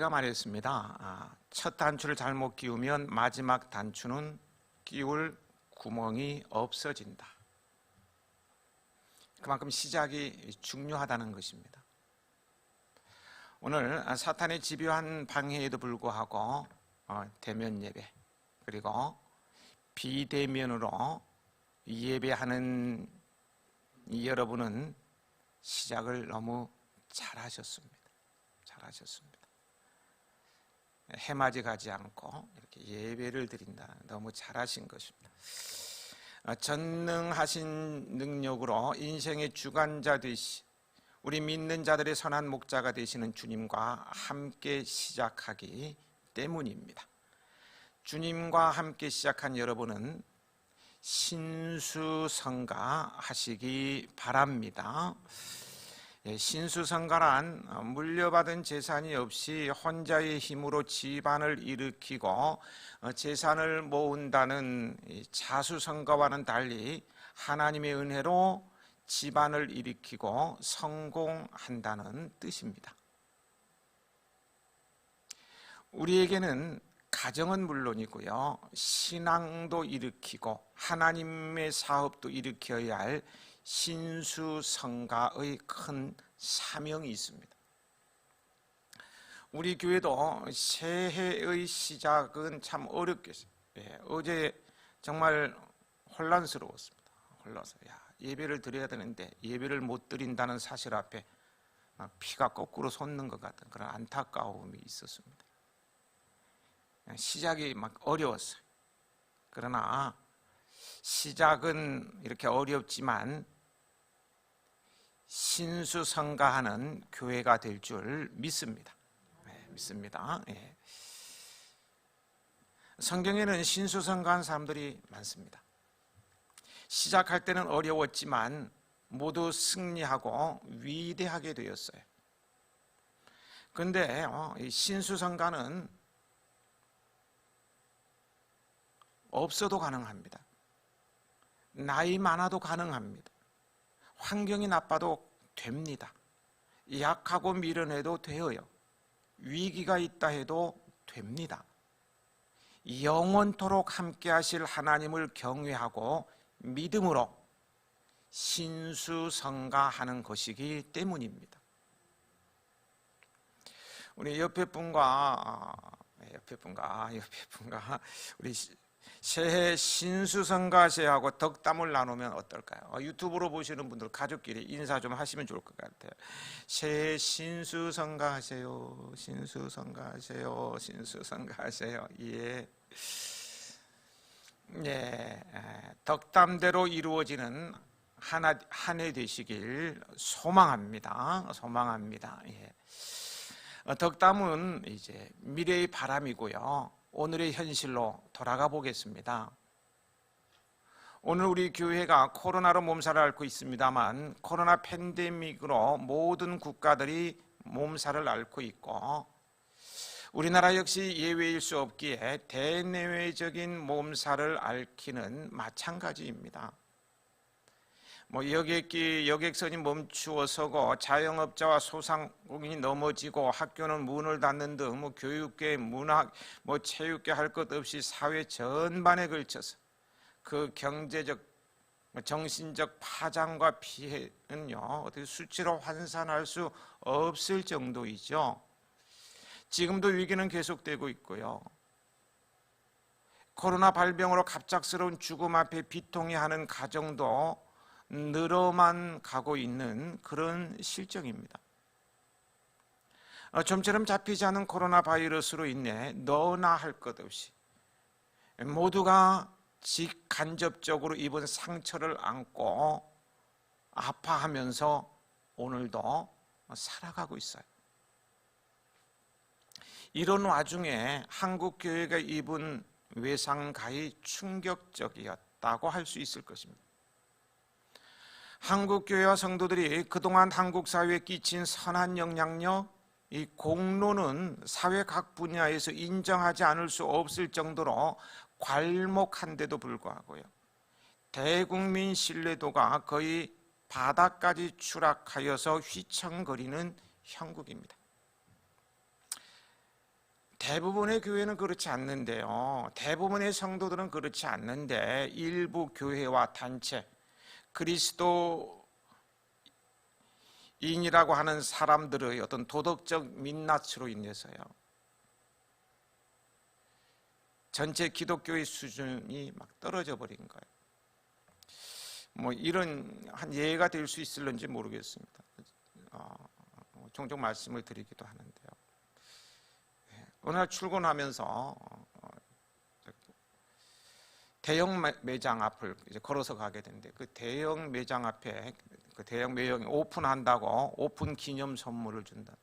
제가 말했습니다. 첫 단추를 잘못 끼우면 마지막 단추는 끼울 구멍이 없어진다. 그만큼 시작이 중요하다는 것입니다. 오늘 사탄의 집요한 방해에도 불구하고 대면 예배 그리고 비대면으로 예배하는 여러분은 시작을 너무 잘하셨습니다. 해맞이 가지 않고 이렇게 예배를 드린다. 너무 잘하신 것입니다. 전능하신 능력으로 인생의 주관자 되시 우리 믿는 자들의 선한 목자가 되시는 주님과 함께 시작하기 때문입니다. 주님과 함께 시작한 여러분은 신수성가하시기 바랍니다. 신수성가란 물려받은 재산이 없이 혼자의 힘으로 집안을 일으키고 재산을 모은다는 자수성가와는 달리 하나님의 은혜로 집안을 일으키고 성공한다는 뜻입니다. 우리에게는 가정은 물론이고요, 신앙도 일으키고 하나님의 사업도 일으켜야 할 신수성가의 큰 사명이 있습니다. 우리 교회도 새해의 시작은 참 어렵겠어요. 어제 정말 혼란스러웠습니다. 예배를 드려야 되는데 예배를 못 드린다는 사실 앞에 피가 거꾸로 솟는 것 같은 그런 안타까움이 있었습니다. 시작이 막 어려웠어요. 그러나 시작은 이렇게 어렵지만 신수성가하는 교회가 될 줄 믿습니다. 믿습니다. 성경에는 신수성가한 사람들이 많습니다. 시작할 때는 어려웠지만 모두 승리하고 위대하게 되었어요. 그런데 신수성가는 없어도 가능합니다. 나이 많아도 가능합니다. 환경이 나빠도 됩니다. 약하고 미련해도 되어요. 위기가 있다 해도 됩니다. 영원토록 함께 하실 하나님을 경외하고 믿음으로 신수성가하는 것이기 때문입니다. 우리 옆에 분과 우리 새해 신수성가세하고 덕담을 나누면 어떨까요? 유튜브로 보시는 분들 가족끼리 인사 좀 하시면 좋을 것 같아요. 새해 신수성가하세요. 신수성가하세요. 덕담대로 이루어지는 한 해 되시길 소망합니다. 덕담은 이제 미래의 바람이고요. 오늘의 현실로 돌아가 보겠습니다. 오늘 우리 교회가 코로나로 몸살을 앓고 있습니다만 코로나 팬데믹으로 모든 국가들이 몸살을 앓고 있고 우리나라 역시 예외일 수 없기에 대내외적인 몸살을 앓기는 마찬가지입니다. 여객선이 멈추어서고 자영업자와 소상공인이 넘어지고 학교는 문을 닫는 등 교육계, 문학, 체육계 할 것 없이 사회 전반에 걸쳐서 그 경제적, 정신적 파장과 피해는요 어떻게 수치로 환산할 수 없을 정도이죠. 지금도 위기는 계속되고 있고요. 코로나 발병으로 갑작스러운 죽음 앞에 비통해하는 가정도 늘어만 가고 있는 그런 실정입니다. 좀처럼 잡히지 않은 코로나 바이러스로 인해 너나 할 것 없이 모두가 직간접적으로 입은 상처를 안고 아파하면서 오늘도 살아가고 있어요. 이런 와중에 한국교회가 입은 외상가히 충격적이었다고 할 수 있을 것입니다. 한국교회와 성도들이 그동안 한국 사회에 끼친 선한 영향력, 이 공로는 사회 각 분야에서 인정하지 않을 수 없을 정도로 괄목한데도 불구하고요. 대국민 신뢰도가 거의 바닥까지 추락하여서 휘청거리는 형국입니다. 대부분의 교회는 그렇지 않는데요. 대부분의 성도들은 그렇지 않는데 일부 교회와 단체, 그리스도인이라고 하는 사람들의 어떤 도덕적 민낯으로 인해서요, 전체 기독교의 수준이 막 떨어져 버린 거예요. 뭐 이런 한 예가 될 수 있을런지 모르겠습니다. 종종 말씀을 드리기도 하는데요. 어느 날 출근하면서 대형 매장 앞을 이제 걸어서 가게 됐는데, 그 대형 매장 앞에 그 대형 매장이 오픈한다고 오픈 기념 선물을 준다.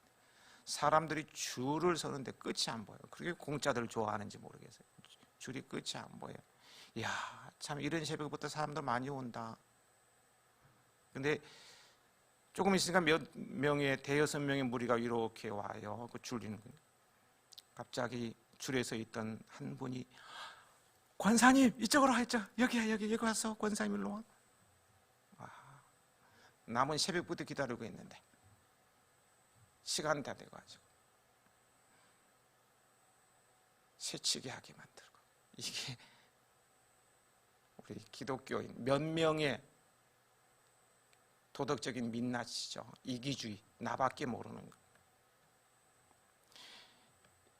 사람들이 줄을 서는데 끝이 안 보여요. 그렇게 공짜들 좋아하는지 모르겠어요. 줄이 끝이 안 보여요. 이야, 참 이런 새벽부터 사람들 많이 온다. 근데 조금 있으니까 몇 명의 대여섯 명의 무리가 이렇게 와요. 그 줄이는 거예요. 갑자기 줄에 서 있던 한 분이, 권사님 이쪽으로 와, 이쪽 여기 와서 권사님 일로 와. 남은 새벽부터 기다리고 있는데 시간 다 돼가지고 새치기 하게 만들고, 이게 우리 기독교인 몇 명의 도덕적인 민낯이죠. 이기주의, 나밖에 모르는 것.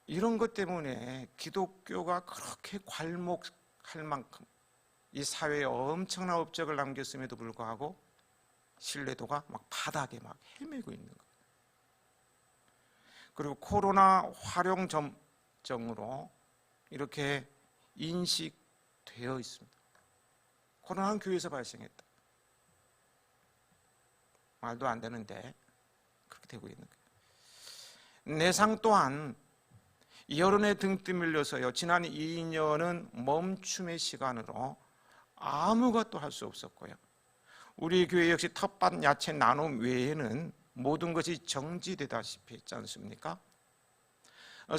이런 것 때문에 기독교가 그렇게 괄목할 만큼 이 사회에 엄청난 업적을 남겼음에도 불구하고 신뢰도가 막 바닥에 막 헤매고 있는 거예요. 그리고 코로나 활용 점정으로 이렇게 인식되어 있습니다. 코로나는 교회에서 발생했다. 말도 안 되는데 그렇게 되고 있는 거예요. 내상 또한 여론에 등 떠밀려서요, 지난 2년은 멈춤의 시간으로 아무것도 할 수 없었고요, 우리 교회 역시 텃밭 야채 나눔 외에는 모든 것이 정지되다시피 했지 않습니까?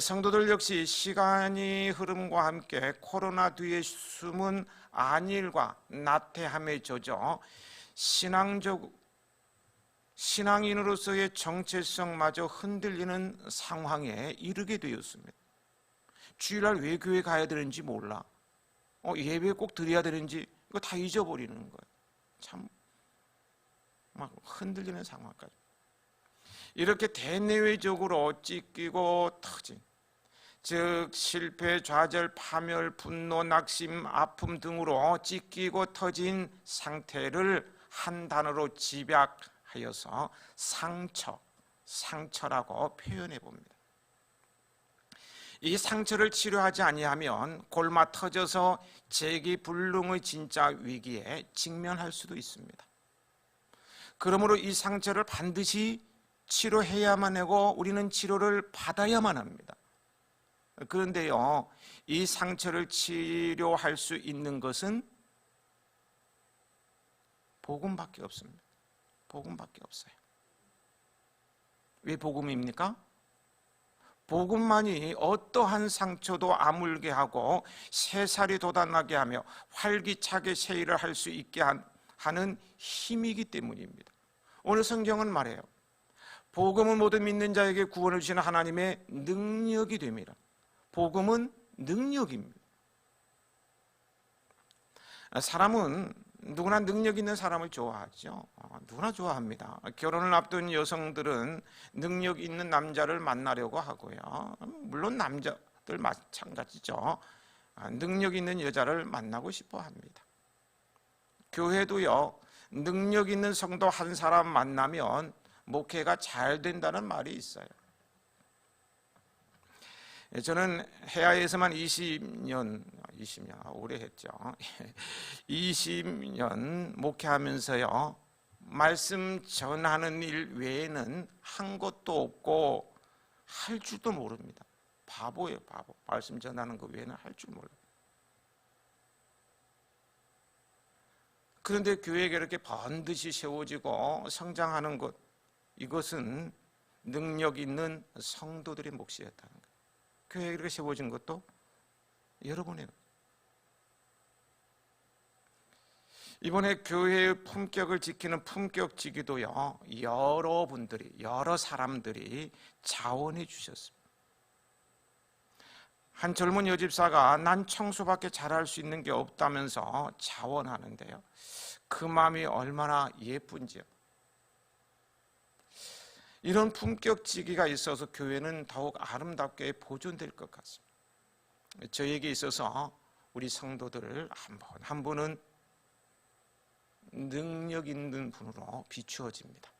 성도들 역시 시간이 흐름과 함께 코로나 뒤에 숨은 안일과 나태함에 젖어 신앙인으로서의 정체성마저 흔들리는 상황에 이르게 되었습니다. 주일날 왜 교회 가야 되는지 몰라. 예배 꼭 드려야 되는지 이거 다 잊어버리는 거예요. 참 막 흔들리는 상황까지. 이렇게 대내외적으로 찢기고 터진, 즉 실패, 좌절, 파멸, 분노, 낙심, 아픔 등으로 찢기고 터진 상태를 한 단어로 집약하여서 상처라고 표현해 봅니다. 이 상처를 치료하지 아니하면 골마 터져서 재기불능의 진짜 위기에 직면할 수도 있습니다. 그러므로 이 상처를 반드시 치료해야만 하고 우리는 치료를 받아야만 합니다. 그런데요, 이 상처를 치료할 수 있는 것은 복음밖에 없습니다. 복음밖에 없어요. 왜 복음입니까? 복음만이 어떠한 상처도 아물게 하고 새살이 돋아나게 하며 활기차게 세일을 할 수 있게 하는 힘이기 때문입니다. 오늘 성경은 말해요. 복음은 모든 믿는 자에게 구원을 주시는 하나님의 능력이 됩니다. 복음은 능력입니다. 사람은 누구나 능력 있는 사람을 좋아하죠. 누구나 좋아합니다. 결혼을 앞둔 여성들은 능력 있는 남자를 만나려고 하고요. 물론 남자들 마찬가지죠. 능력 있는 여자를 만나고 싶어 합니다. 교회도요, 능력 있는 성도 한 사람 만나면 목회가 잘 된다는 말이 있어요. 저는 해야에서만 20년 오래 했죠. 20년 목회하면서요, 말씀 전하는 일 외에는 한 것도 없고 할 줄도 모릅니다. 바보예요, 바보. 말씀 전하는 것 외에는 할 줄 몰라요. 그런데 교회가 이렇게 반드시 세워지고 성장하는 것, 이것은 능력 있는 성도들의 몫이었다는 거예요. 교회가 이렇게 세워진 것도 여러분의. 이번에 교회의 품격을 지키는 품격지기도요, 여러 사람들이 자원해 주셨습니다. 한 젊은 여집사가 난 청소밖에 잘할 수 있는 게 없다면서 자원하는데요. 그 마음이 얼마나 예쁜지요. 이런 품격지기가 있어서 교회는 더욱 아름답게 보존될 것 같습니다. 저에게 있어서 우리 성도들 한 분은 능력 있는 분으로 비추어집니다.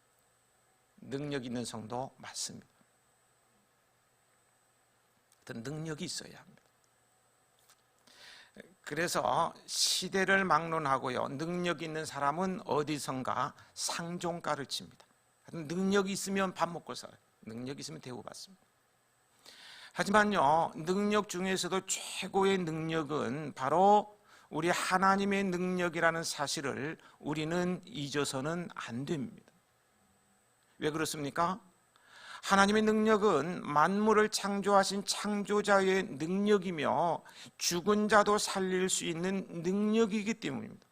능력 있는 성도 맞습니다. 어떤 능력이 있어야 합니다. 그래서 시대를 막론하고요, 능력 있는 사람은 어디선가 상종가를 칩니다. 능력이 있으면 밥 먹고 살아요. 능력이 있으면 대우받습니다. 하지만요, 능력 중에서도 최고의 능력은 바로 우리 하나님의 능력이라는 사실을 우리는 잊어서는 안 됩니다. 왜 그렇습니까? 하나님의 능력은 만물을 창조하신 창조자의 능력이며 죽은 자도 살릴 수 있는 능력이기 때문입니다.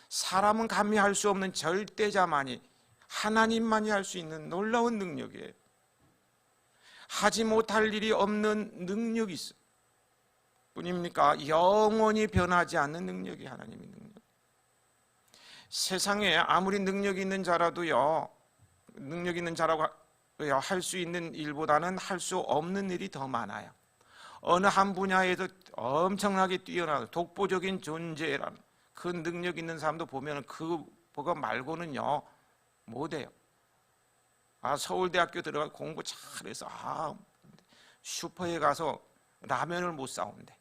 사람은 감히 할 수 없는 절대자만이, 하나님만이 할 수 있는 놀라운 능력이에요. 하지 못할 일이 없는 능력이 있어요. 뿐입니까? 영원히 변하지 않는 능력이 하나님의 능력. 세상에 아무리 능력 있는 자라도요, 능력 있는 자라고 할 수 있는 일보다는 할 수 없는 일이 더 많아요. 어느 한 분야에도 엄청나게 뛰어나서 독보적인 존재라는 그 능력 있는 사람도 보면 그거 말고는요 못해요. 서울대학교 들어가 공부 잘해서 슈퍼에 가서 라면을 못 사온대.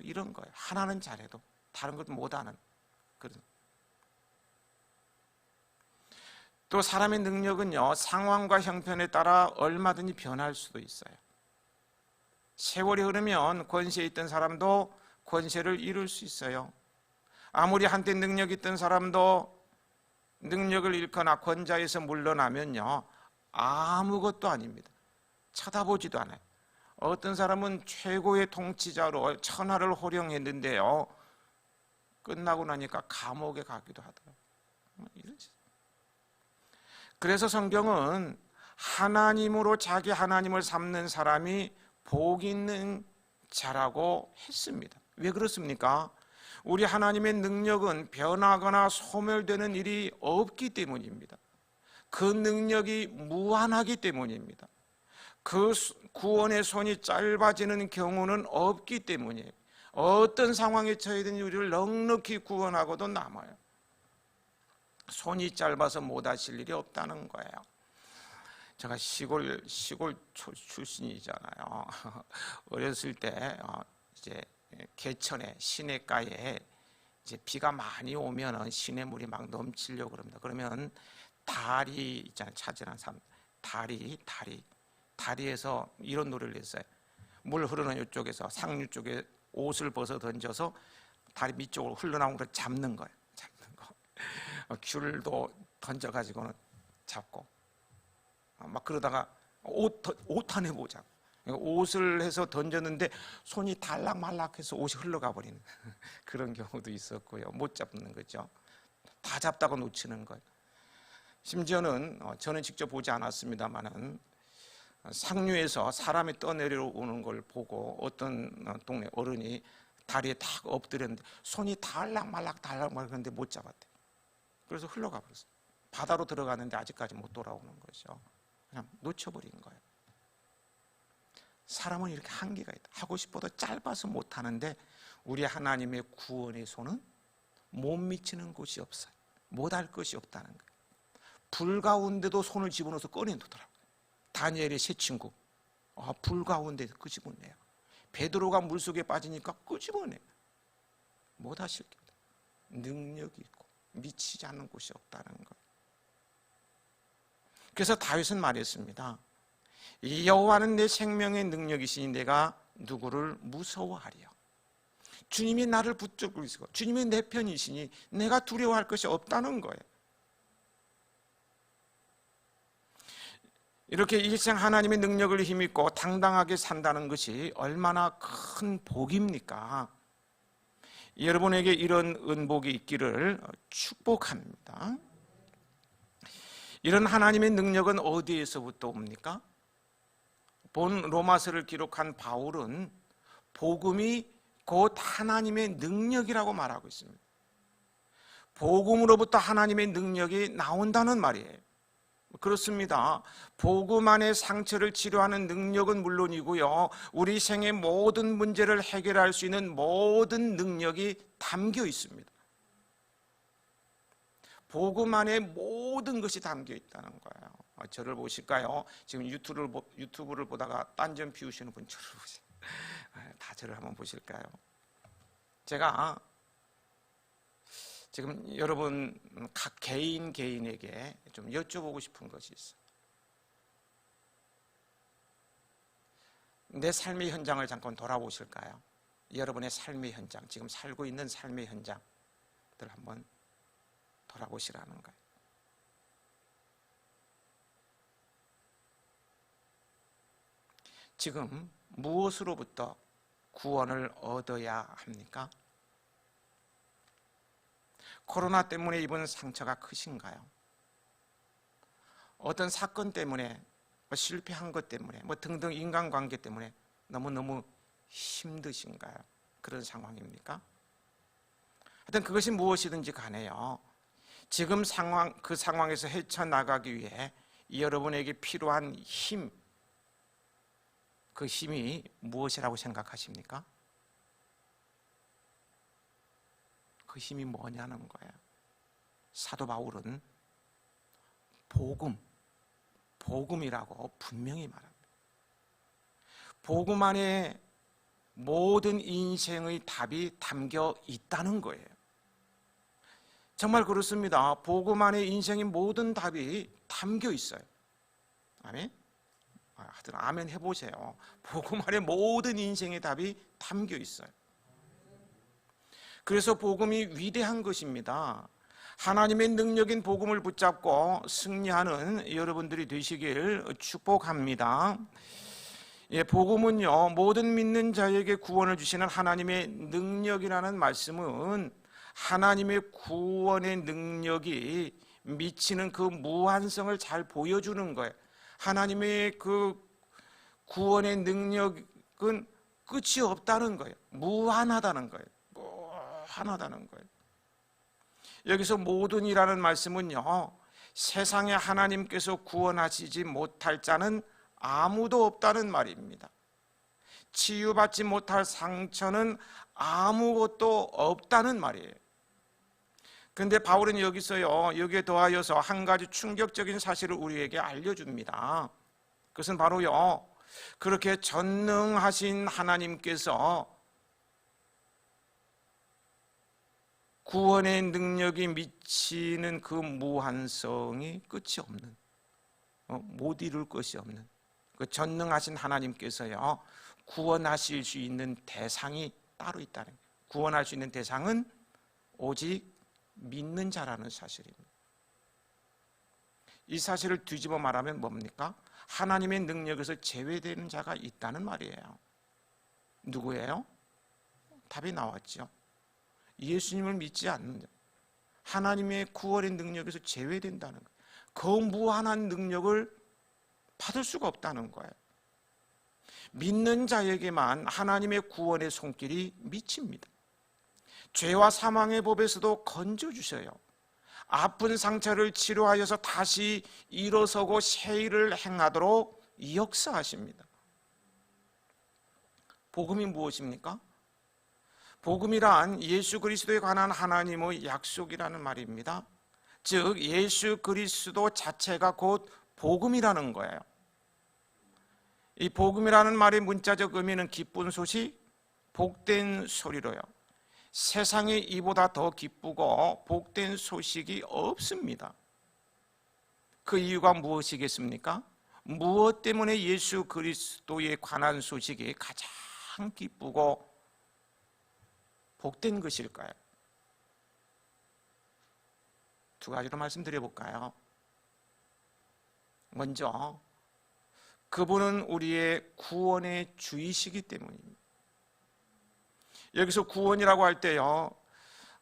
이런 거예요. 하나는 잘해도 다른 것 못하는 그런. 또 사람의 능력은요, 상황과 형편에 따라 얼마든지 변할 수도 있어요. 세월이 흐르면 권세에 있던 사람도 권세를 잃을 수 있어요. 아무리 한때 능력 있던 사람도 능력을 잃거나 권좌에서 물러나면요, 아무것도 아닙니다. 쳐다보지도 않아요. 어떤 사람은 최고의 통치자로 천하를 호령했는데요, 끝나고 나니까 감옥에 가기도 하더라고요. 이러지. 그래서 성경은 하나님으로 자기 하나님을 삼는 사람이 복 있는 자라고 했습니다. 왜 그렇습니까? 우리 하나님의 능력은 변하거나 소멸되는 일이 없기 때문입니다. 그 능력이 무한하기 때문입니다. 그 구원의 손이 짧아지는 경우는 없기 때문이에요. 어떤 상황에 처해든 우리를 넉넉히 구원하고도 남아요. 손이 짧아서 못하실 일이 없다는 거예요. 제가 시골 출신이잖아요. 어렸을 때 이제 개천에 시냇가에 이제 비가 많이 오면은 시냇물이 막 넘치려고 그럽니다. 그러면 다리 있잖아요. 차지하는 사람, 다리에서 이런 노래를 했어요. 물 흐르는 이쪽에서 상류 쪽에 옷을 벗어 던져서 다리 밑쪽으로 흘러나온 걸 잡는 거예요. 귤도 던져가지고는 잡고 막 그러다가 옷 하나 보자고 옷을 해서 던졌는데 손이 달락말락해서 옷이 흘러가 버리는 그런 경우도 있었고요. 못 잡는 거죠. 다 잡다가 놓치는 거예요. 심지어는 저는 직접 보지 않았습니다만은 상류에서 사람이 떠내려오는 걸 보고 어떤 동네 어른이 다리에 탁 엎드렸는데 손이 달락말락 하는데 못 잡았대. 그래서 흘러가 버렸어요. 바다로 들어가는데 아직까지 못 돌아오는 거죠. 그냥 놓쳐버린 거예요. 사람은 이렇게 한계가 있다. 하고 싶어도 짧아서 못하는데 우리 하나님의 구원의 손은 못 미치는 곳이 없어요. 못할 것이 없다는 거예요. 불 가운데도 손을 집어넣어서 꺼내놓더라고요. 다니엘의 세 친구 불 가운데서 끄집어내요. 베드로가 물속에 빠지니까 끄집어내요. 못하실 겁니다. 능력이 있고 미치지 않는 곳이 없다는 것. 그래서 다윗은 말했습니다. 여호와는 내 생명의 능력이시니 내가 누구를 무서워하리요. 주님이 나를 붙잡고 계시고 주님이 내 편이시니 내가 두려워할 것이 없다는 거예요. 이렇게 일생 하나님의 능력을 힘입고 당당하게 산다는 것이 얼마나 큰 복입니까? 여러분에게 이런 은복이 있기를 축복합니다. 이런 하나님의 능력은 어디에서부터 옵니까? 본 로마서를 기록한 바울은 복음이 곧 하나님의 능력이라고 말하고 있습니다. 복음으로부터 하나님의 능력이 나온다는 말이에요. 그렇습니다. 복음 안에 상처를 치료하는 능력은 물론이고요, 우리 생의 모든 문제를 해결할 수 있는 모든 능력이 담겨 있습니다. 복음 안에 모든 것이 담겨 있다는 거예요. 저를 보실까요? 지금 유튜브를 보다가 딴점 피우시는 분 저를 보세요. 다 저를 한번 보실까요? 제가 지금 여러분 각 개인에게 좀 여쭤보고 싶은 것이 있어요. 내 삶의 현장을 잠깐 돌아보실까요? 여러분의 삶의 현장, 지금 살고 있는 삶의 현장들 한번 돌아보시라는 거예요. 지금 무엇으로부터 구원을 얻어야 합니까? 코로나 때문에 입은 상처가 크신가요? 어떤 사건 때문에, 실패한 것 때문에, 등등 인간관계 때문에 너무너무 힘드신가요? 그런 상황입니까? 하여튼 그것이 무엇이든지 간에요, 지금 그 상황에서 헤쳐나가기 위해 여러분에게 필요한 힘, 그 힘이 무엇이라고 생각하십니까? 그 힘이 뭐냐는 거예요. 사도 바울은 복음이라고 분명히 말합니다. 복음 안에 모든 인생의 답이 담겨 있다는 거예요. 정말 그렇습니다. 복음 안에 인생의 모든 답이 담겨 있어요. 아멘? 하여튼 아멘 해보세요. 복음 안에 모든 인생의 답이 담겨 있어요. 그래서 복음이 위대한 것입니다. 하나님의 능력인 복음을 붙잡고 승리하는 여러분들이 되시길 축복합니다. 복음은요, 모든 믿는 자에게 구원을 주시는 하나님의 능력이라는 말씀은 하나님의 구원의 능력이 미치는 그 무한성을 잘 보여주는 거예요. 하나님의 그 구원의 능력은 끝이 없다는 거예요. 무한하다는 거예요. 무한하다는 거예요. 여기서 모든이라는 말씀은요, 세상에 하나님께서 구원하시지 못할 자는 아무도 없다는 말입니다. 치유받지 못할 상처는 아무것도 없다는 말이에요. 그런데 바울은 여기에 더하여서 한 가지 충격적인 사실을 우리에게 알려줍니다. 그것은 바로요, 그렇게 전능하신 하나님께서 구원의 능력이 미치는 그 무한성이 끝이 없는, 못 이룰 것이 없는 그 전능하신 하나님께서요, 구원하실 수 있는 대상이 따로 있다는 거예요. 구원할 수 있는 대상은 오직 믿는 자라는 사실입니다. 이 사실을 뒤집어 말하면 뭡니까? 하나님의 능력에서 제외되는 자가 있다는 말이에요. 누구예요? 답이 나왔죠. 예수님을 믿지 않는 자, 하나님의 구원의 능력에서 제외된다는 거예요. 그 무한한 능력을 받을 수가 없다는 거예요. 믿는 자에게만 하나님의 구원의 손길이 미칩니다. 죄와 사망의 법에서도 건져주셔요. 아픈 상처를 치료하여서 다시 일어서고 새 일을 행하도록 역사하십니다. 복음이 무엇입니까? 복음이란 예수 그리스도에 관한 하나님의 약속이라는 말입니다. 즉 예수 그리스도 자체가 곧 복음이라는 거예요. 이 복음이라는 말의 문자적 의미는 기쁜 소식, 복된 소리로요. 세상에 이보다 더 기쁘고 복된 소식이 없습니다. 그 이유가 무엇이겠습니까? 무엇 때문에 예수 그리스도에 관한 소식이 가장 기쁘고 복된 것일까요? 두 가지로 말씀드려볼까요? 먼저 그분은 우리의 구원의 주이시기 때문입니다. 여기서 구원이라고 할 때요,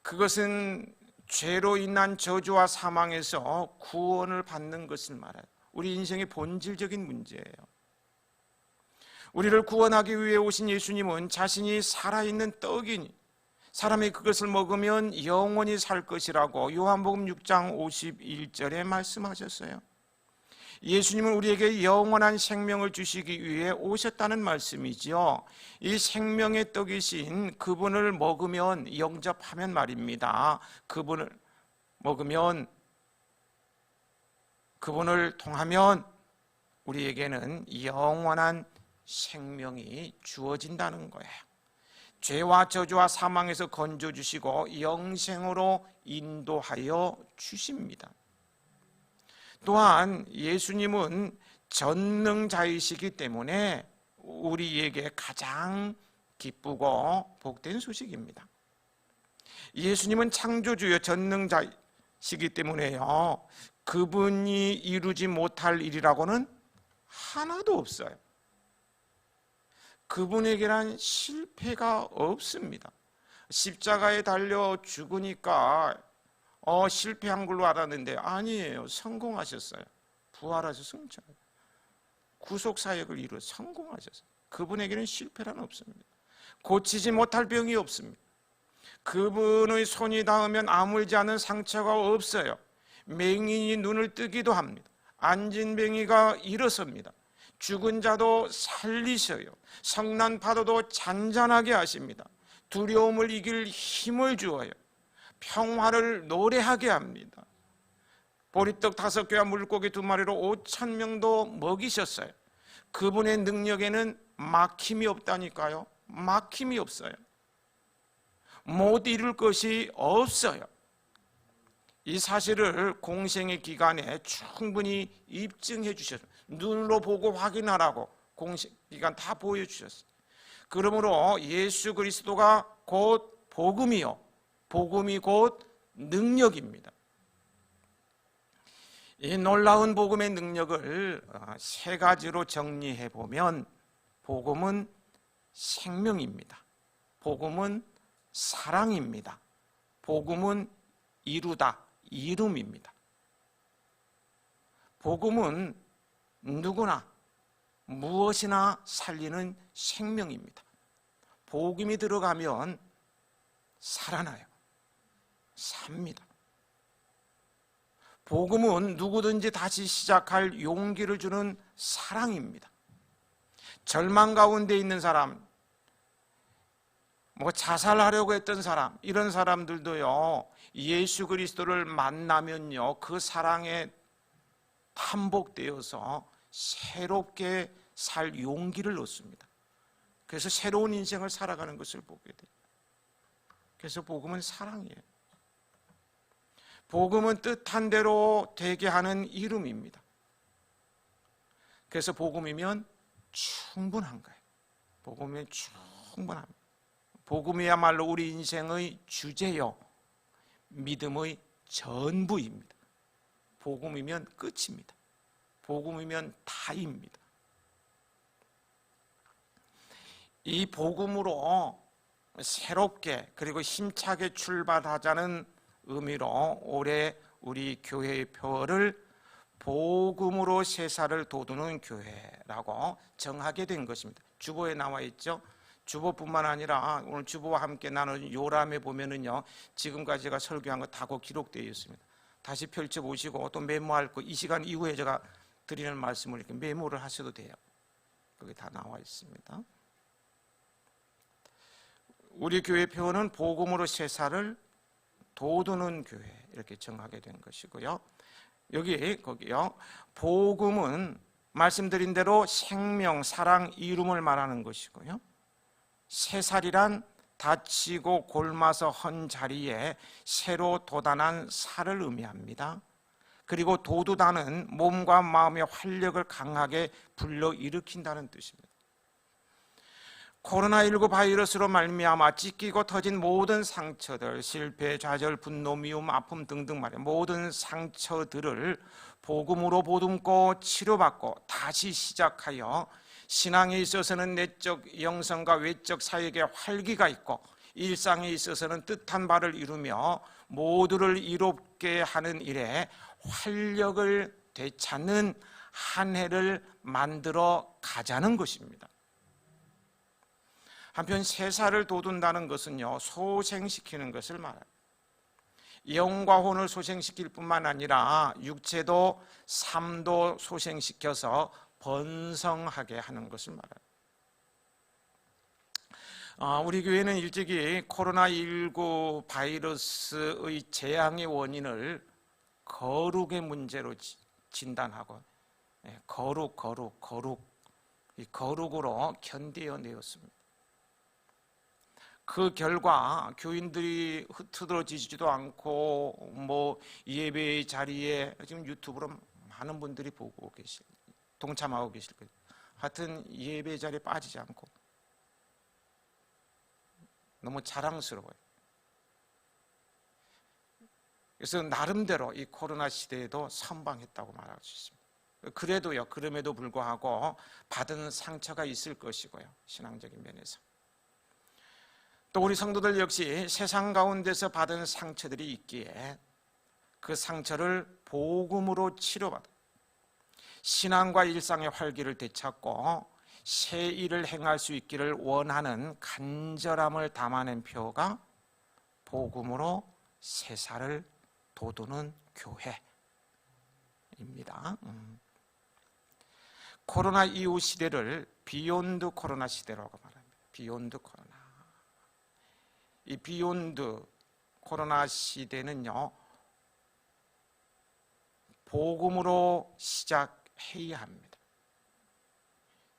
그것은 죄로 인한 저주와 사망에서 구원을 받는 것을 말해요. 우리 인생의 본질적인 문제예요. 우리를 구원하기 위해 오신 예수님은 자신이 살아있는 떡이니 사람이 그것을 먹으면 영원히 살 것이라고 요한복음 6장 51절에 말씀하셨어요. 예수님은 우리에게 영원한 생명을 주시기 위해 오셨다는 말씀이지요. 이 생명의 떡이신 그분을 먹으면, 영접하면 말입니다, 그분을 먹으면, 그분을 통하면 우리에게는 영원한 생명이 주어진다는 거예요. 죄와 저주와 사망에서 건져주시고 영생으로 인도하여 주십니다. 또한 예수님은 전능자이시기 때문에 우리에게 가장 기쁘고 복된 소식입니다. 예수님은 창조주여 전능자이시기 때문에요, 그분이 이루지 못할 일이라고는 하나도 없어요. 그분에게란 실패가 없습니다. 십자가에 달려 죽으니까 실패한 걸로 알았는데 아니에요. 성공하셨어요. 부활하셔서 승천, 구속사역을 이루어 성공하셨어요. 그분에게는 실패란 없습니다. 고치지 못할 병이 없습니다. 그분의 손이 닿으면 아물지 않은 상처가 없어요. 맹인이 눈을 뜨기도 합니다. 앉은 뱅이가 일어섭니다. 죽은 자도 살리셔요. 성난 파도도 잔잔하게 하십니다. 두려움을 이길 힘을 주어요. 평화를 노래하게 합니다. 보리떡 5개와 물고기 2마리로 5,000명도 먹이셨어요. 그분의 능력에는 막힘이 없다니까요. 막힘이 없어요. 못 이룰 것이 없어요. 이 사실을 공생의 기간에 충분히 입증해 주셨어요. 눈으로 보고 확인하라고 공생 기간 다 보여주셨어요. 그러므로 예수 그리스도가 곧 복음이요, 복음이 곧 능력입니다. 이 놀라운 복음의 능력을 3가지로 정리해 보면, 복음은 생명입니다. 복음은 사랑입니다. 복음은 이루다, 이름입니다. 복음은 누구나 무엇이나 살리는 생명입니다. 복음이 들어가면 살아나요. 삽니다. 복음은 누구든지 다시 시작할 용기를 주는 사랑입니다. 절망 가운데 있는 사람, 자살하려고 했던 사람, 이런 사람들도요, 예수 그리스도를 만나면요, 그 사랑에 탄복되어서 새롭게 살 용기를 얻습니다. 그래서 새로운 인생을 살아가는 것을 보게 돼요. 그래서 복음은 사랑이에요. 복음은 뜻한 대로 되게 하는 이름입니다. 그래서 복음이면 충분한 거예요. 복음이면 충분합니다. 복음이야말로 우리 인생의 주제요, 믿음의 전부입니다. 복음이면 끝입니다. 복음이면 다입니다. 이 복음으로 새롭게 그리고 힘차게 출발하자는 의미로 올해 우리 교회의 표어를 복음으로 세상을 돋우는 교회라고 정하게 된 것입니다. 주보에 나와 있죠. 주보뿐만 아니라 오늘 주보와 함께 나눈 요람에 보면은요, 지금까지 제가 설교한 거 다 기록되어 있습니다. 다시 펼쳐 보시고 또 메모할 거, 이 시간 이후에 제가 드리는 말씀을 이렇게 메모를 하셔도 돼요. 거기 다 나와 있습니다. 우리 교회 표어는 복음으로 세상을 돋우는 교회, 이렇게 정하게 된 것이고요. 거기요. 복음은 말씀드린 대로 생명, 사랑, 이룸을 말하는 것이고요. 새살이란 다치고 골마서 헌 자리에 새로 돋아난 살을 의미합니다. 그리고 돋우다는 몸과 마음의 활력을 강하게 불러일으킨다는 뜻입니다. 코로나19 바이러스로 말미암아 찢기고 터진 모든 상처들, 실패, 좌절, 분노, 미움, 아픔 등등 말이에요. 모든 상처들을 복음으로 보듬고 치료받고 다시 시작하여 신앙에 있어서는 내적 영성과 외적 사역에 활기가 있고 일상에 있어서는 뜻한 바를 이루며 모두를 이롭게 하는 일에 활력을 되찾는 한 해를 만들어 가자는 것입니다. 한편 세사를 돋운다는 것은요, 소생시키는 것을 말합니다. 영과 혼을 소생시킬 뿐만 아니라 육체도 삶도 소생시켜서 번성하게 하는 것을 말합니다. 우리 교회는 일찍이 코로나19 바이러스의 재앙의 원인을 거룩의 문제로 진단하고 이 거룩으로 견뎌내었습니다. 그 결과 교인들이 흐트러지지도 않고 예배 자리에 지금 유튜브로 많은 분들이 보고 동참하고 계실 거예요. 하여튼 예배 자리에 빠지지 않고 너무 자랑스러워요. 그래서 나름대로 이 코로나 시대에도 선방했다고 말할 수 있습니다. 그럼에도 불구하고 받은 상처가 있을 것이고요, 신앙적인 면에서. 또 우리 성도들 역시 세상 가운데서 받은 상처들이 있기에 그 상처를 복음으로 치료받아 신앙과 일상의 활기를 되찾고 새 일을 행할 수 있기를 원하는 간절함을 담아낸 표가 복음으로 세사를 돋우는 교회입니다. 코로나 이후 시대를 비욘드 코로나 시대라고 말합니다. 비욘드 코로나. 이 비욘드 코로나 시대는요, 복음으로 시작해야 합니다.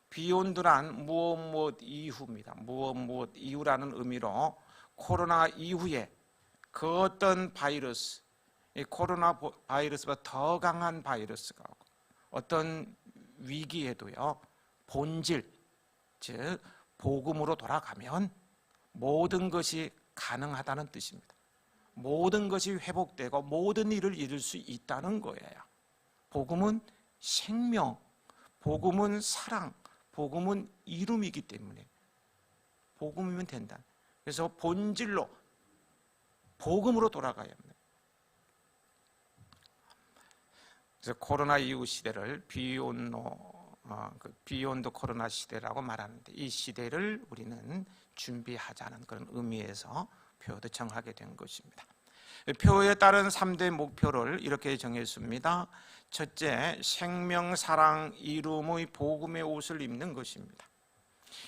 비욘드란 무엇 이후입니다. 무엇 이후라는 의미로 코로나 이후에 그 어떤 바이러스, 이 코로나 바이러스보다 더 강한 바이러스가 오고 어떤 위기에도요, 본질, 즉 복음으로 돌아가면 모든 것이 가능하다는 뜻입니다. 모든 것이 회복되고 모든 일을 이룰 수 있다는 거예요. 복음은 생명, 복음은 사랑, 복음은 이름이기 때문에 복음이면 된다. 그래서 본질로 복음으로 돌아가야 합니다. 그래서 코로나 이후 시대를 비욘드 코로나 시대라고 말하는데, 이 시대를 우리는 준비하자는 그런 의미에서 표도 정하게 된 것입니다. 표에 따른 3대 목표를 이렇게 정했습니다. 첫째, 생명, 사랑, 이름의 복음의 옷을 입는 것입니다.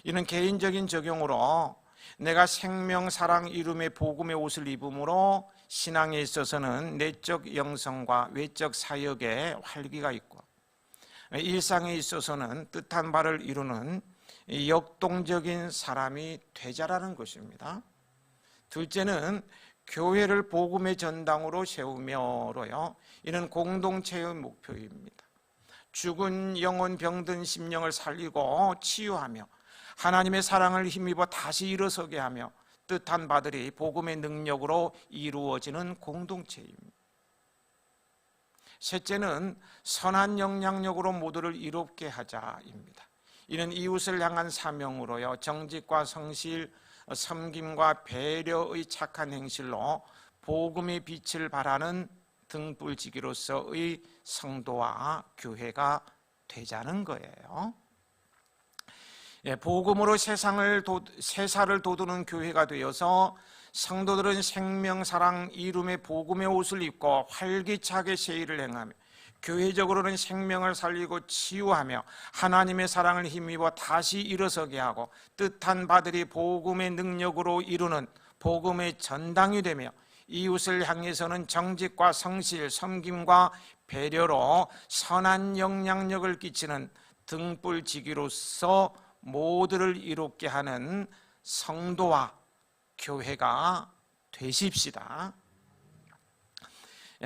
이는 개인적인 적용으로 내가 생명, 사랑, 이름의 복음의 옷을 입음으로 신앙에 있어서는 내적 영성과 외적 사역에 활기가 있고, 일상에 있어서는 뜻한 바를 이루는 역동적인 사람이 되자라는 것입니다. 둘째는 교회를 복음의 전당으로 세우며로요, 이는 공동체의 목표입니다. 죽은 영혼, 병든 심령을 살리고 치유하며 하나님의 사랑을 힘입어 다시 일어서게 하며 뜻한 바들이 복음의 능력으로 이루어지는 공동체입니다. 셋째는 선한 영향력으로 모두를 이롭게 하자입니다. 이는 이웃을 향한 사명으로요, 정직과 성실, 섬김과 배려의 착한 행실로 복음의 빛을 발하는 등불지기로서의 성도와 교회가 되자는 거예요. 복음으로 세사를 돋우는 교회가 되어서 성도들은 생명, 사랑, 이름의 복음의 옷을 입고 활기차게 새 일을 행하며 교회적으로는 생명을 살리고 치유하며 하나님의 사랑을 힘입어 다시 일어서게 하고 뜻한 바들이 복음의 능력으로 이루는 복음의 전당이 되며 이웃을 향해서는 정직과 성실, 섬김과 배려로 선한 영향력을 끼치는 등불지기로서 모두를 이롭게 하는 성도와 교회가 되십시다.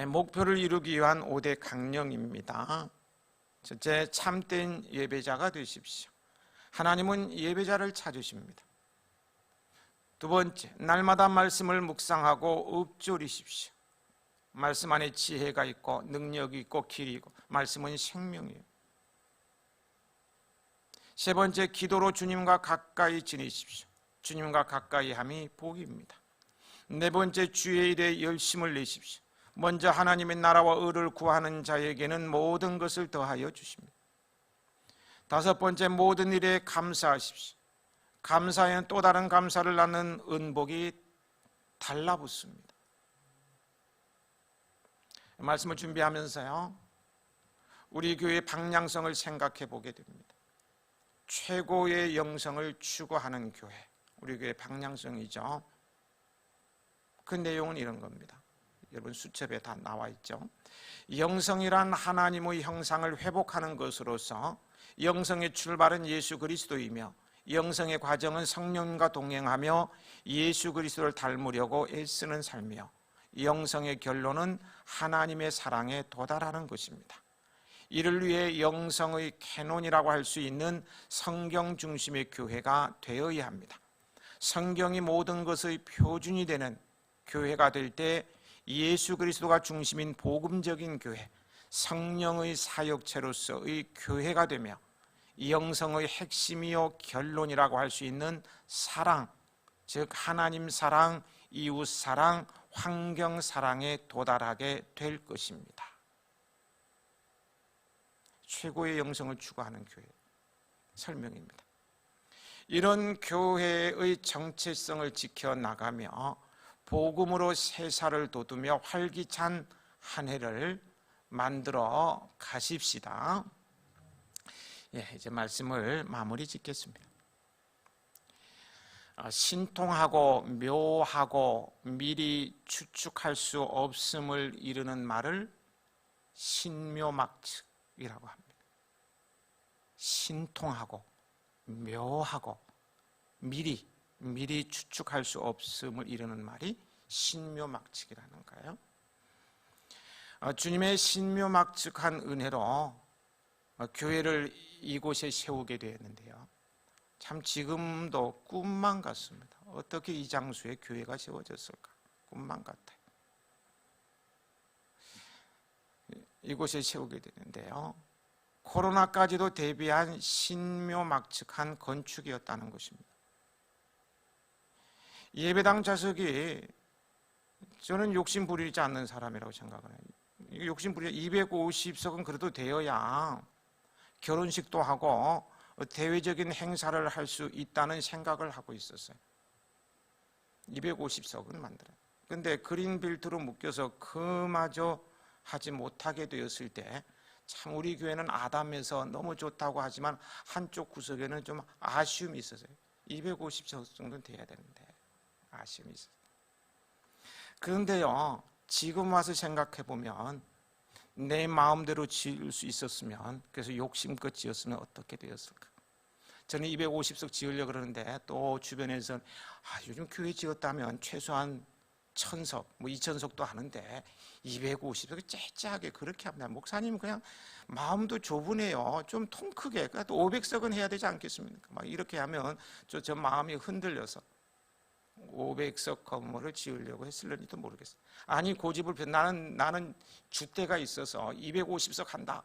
목표를 이루기 위한 5대 강령입니다. 첫째, 참된 예배자가 되십시오. 하나님은 예배자를 찾으십니다. 두 번째, 날마다 말씀을 묵상하고 읊조리십시오. 말씀 안에 지혜가 있고 능력이 있고 길이 있고 말씀은 생명이에요. 세 번째, 기도로 주님과 가까이 지내십시오. 주님과 가까이 함이 복입니다. 네 번째, 주의 일에 열심을 내십시오. 먼저 하나님의 나라와 의를 구하는 자에게는 모든 것을 더하여 주십니다. 다섯 번째, 모든 일에 감사하십시오. 감사에는 또 다른 감사를 낳는 은복이 달라붙습니다. 말씀을 준비하면서요, 우리 교회의 방향성을 생각해 보게 됩니다. 최고의 영성을 추구하는 교회, 우리 교회의 방향성이죠. 그 내용은 이런 겁니다. 여러분 수첩에 다 나와 있죠. 영성이란 하나님의 형상을 회복하는 것으로서 영성의 출발은 예수 그리스도이며 영성의 과정은 성령과 동행하며 예수 그리스도를 닮으려고 애쓰는 삶이요, 영성의 결론은 하나님의 사랑에 도달하는 것입니다. 이를 위해 영성의 캐논이라고 할 수 있는 성경 중심의 교회가 되어야 합니다. 성경이 모든 것의 표준이 되는 교회가 될 때 예수 그리스도가 중심인 복음적인 교회, 성령의 사역체로서의 교회가 되며 영성의 핵심이요 결론이라고 할 수 있는 사랑, 즉 하나님 사랑, 이웃 사랑, 환경 사랑에 도달하게 될 것입니다. 최고의 영성을 추구하는 교회 설명입니다. 이런 교회의 정체성을 지켜나가며 복음으로 세살을 돋우며 활기찬 한 해를 만들어 가십시다. 이제 말씀을 마무리 짓겠습니다. 신통하고 묘하고 미리 추측할 수 없음을 이르는 말을 신묘막측이라고 합니다. 신통하고 묘하고 미리 추측할 수 없음을 이르는 말이 신묘막측이라는 거예요. 주님의 신묘막측한 은혜로 교회를 이곳에 세우게 되었는데요, 참 지금도 꿈만 같습니다. 어떻게 이 장소에 교회가 세워졌을까? 꿈만 같아요. 이곳에 세우게 되는데요, 코로나까지도 대비한 신묘막측한 건축이었다는 것입니다. 예배당 좌석이, 저는 욕심 부리지 않는 사람이라고 생각을 해요. 욕심 부리지, 250석은 그래도 되어야 결혼식도 하고 대외적인 행사를 할 수 있다는 생각을 하고 있었어요. 250석은 만들어요. 근데 그린빌트로 묶여서 그마저 하지 못하게 되었을 때 참 우리 교회는 아담해서 너무 좋다고 하지만 한쪽 구석에는 좀 아쉬움이 있었어요. 250석 정도는 돼야 되는데 아쉬움이 있었어요. 그런데요, 지금 와서 생각해 보면 내 마음대로 지을 수 있었으면, 그래서 욕심껏 지었으면 어떻게 되었을까? 저는 250석 지으려고 그러는데 또 주변에서 요즘 교회 지었다면 최소한 1000석, 2000석도 하는데 250석 째째하게 그렇게 합니다. 목사님 그냥 마음도 좁으네요. 좀 통 크게, 그래도 500석은 해야 되지 않겠습니까? 막 이렇게 하면 저 마음이 흔들려서 500석 건물을 지으려고 했을는지도 모르겠어요. 아니 고집을 나는 줏대가 있어서 250석 한다.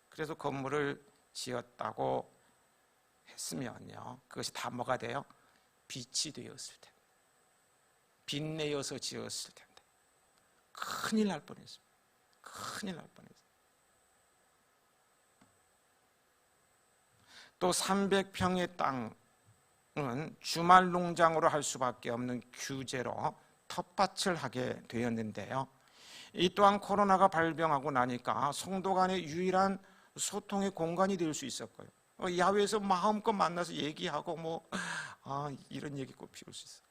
그래서 건물을 지었다고 했으면요, 그것이 다 뭐가 돼요? 빛이 되었을 텐데, 빛내어서 지었을 텐데 큰일 날 뻔했습니다. 큰일 날 뻔했어요. 또 300평의 땅은 주말 농장으로 할 수밖에 없는 규제로 텃밭을 하게 되었는데요, 이 또한 코로나가 발병하고 나니까 성도 간의 유일한 소통의 공간이 될 수 있었고요, 야외에서 마음껏 만나서 얘기하고 이런 얘기 꼭 피울 수 있어요.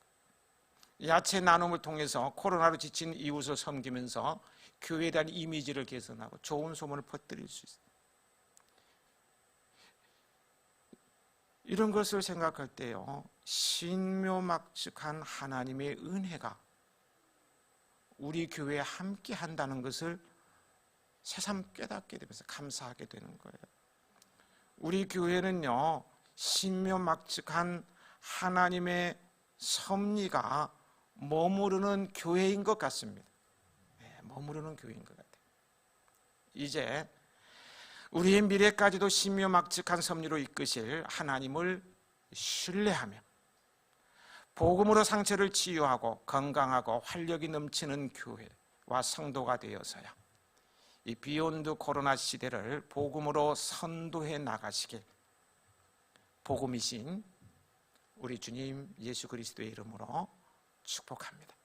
야채 나눔을 통해서 코로나로 지친 이웃을 섬기면서 교회에 대한 이미지를 개선하고 좋은 소문을 퍼뜨릴 수 있어요. 이런 것을 생각할 때요, 신묘막측한 하나님의 은혜가 우리 교회에 함께 한다는 것을 새삼 깨닫게 되면서 감사하게 되는 거예요. 우리 교회는요, 신묘막측한 하나님의 섭리가 머무르는 교회인 것 같습니다. 머무르는 교회인 것 같아요. 이제 우리의 미래까지도 신묘막측한 섭리로 이끄실 하나님을 신뢰하며 복음으로 상처를 치유하고 건강하고 활력이 넘치는 교회와 성도가 되어서요, 이 비욘드 코로나 시대를 복음으로 선도해 나가시길 복음이신 우리 주님 예수 그리스도의 이름으로 축복합니다.